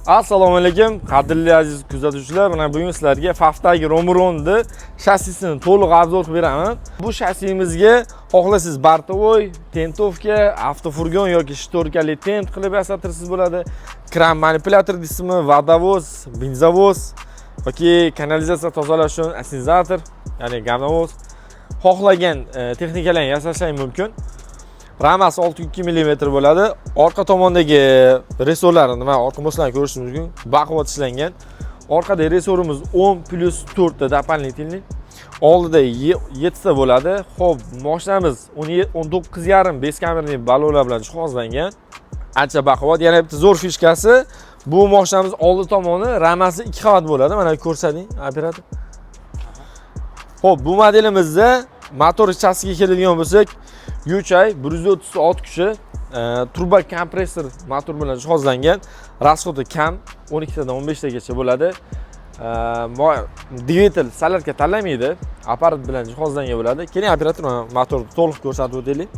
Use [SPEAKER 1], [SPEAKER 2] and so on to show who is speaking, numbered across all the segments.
[SPEAKER 1] Assalomu alaykum, qadrli aziz kuzatuvchilar. Mana bugun sizlarga Fafdagi Romuron'ni shassisini to'liq obzor qilib beraman. Bu shassimizga xohlasangiz bartovoy, tentovka, avtofurgon yoki shtorkali tent qilib yasatirsiz bo'ladi. Kran manipulyator deysizmi, vodovoz, benzovoz yoki kanalizatsiya tozalash uchun assenzator, ya'ni говновоз. Xohlagan texnikalarni yasashingiz mumkin. Ramasi 6.2 mm bo'ladi. Orqa tomondagi resorlarni nima orqa moslarini ko'rishingiz mumkin. Baquvvat ishlangan. Orqadagi resorimiz 10+4 ta дополнительный. Oldida 7 ta bo'ladi. Xo'p, mashinamiz 19,5 beskamerli balonlar bilan jihozlangan. Ancha baquvvat. Yana bitta zo'r fishkasi, bu mashinamiz oldi tomoni ramasi 2 qavat bo'ladi. Mana ko'rsating, operator. Xo'p, bu modelimizda motor chassiga keladigan bo'lsak, Yuchay 130 ot kuchi, turbo kompressor motor bilan jihozlangan. Расходi kam, 12 tadan 15 tagacha bo'ladi. Dvigatel salarka tanlamaydi, apparat bilan jihozlangan bo'ladi. Keling, operator motorni to'liq ko'rsatib o'taylik.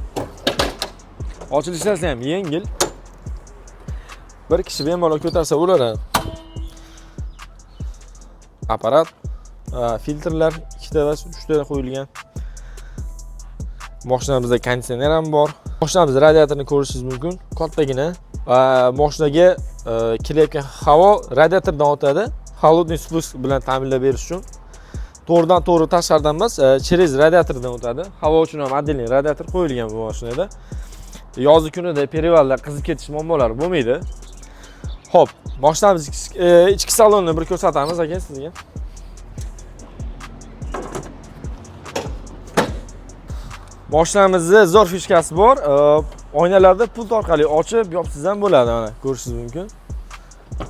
[SPEAKER 1] Ochilishi ham yengil. Bir kishi bemalol ko'tarsa bo'ladi. Apparat, filtrlar 2 ta va 3 ta qo'yilgan. Mashinamizda konditsioner ham bor. Mashinamizda radiatorni ko'rishingiz mumkin. Kattagina. Mashinaga kelayotgan havo radiatordan o'tadi. Холодный spust bilan ta'minlab berish uchun. To'g'ridan to'g'ri tashqaridan emas, через radiatordan o'tadi. Havo uchun ham отдельный radiator qo'yilgan bu mashinada. Yozgi kunida perivalda qizib ketish muammolari bo'lmaydi. Xo'p, mashinamiz ichki salonni bir ko'rsatamiz aka sizga. Mashinamizda zo'r fishkasi bor. Oynalarda pult orqali ochib, yopsiz ham bo'ladi, mana ko'rishingiz mumkin.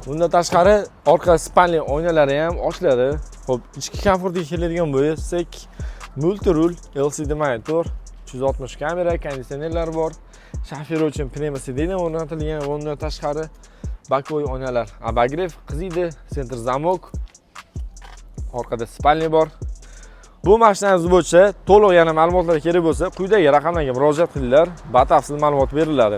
[SPEAKER 1] Bundan tashqari orqa spanli oynalari ham ochiladi. Xo'p, ichki komfortga keladigan bo'lsak, multirul, LCD monitor, 360 kamera, konditsionerlar bor. Shofyor uchun pneumasidina o'rnatilgan. Bundan tashqari bokovoy oynalar, обогрев, qiziydi, sentr zamok. Orqada spanli bor. Bu mashinamiz bo'yicha to'liq yana ma'lumotlar kerak bo'lsa, quyidagi raqamlarga murojaat qilinglar. Batafsil ma'lumot beriladi.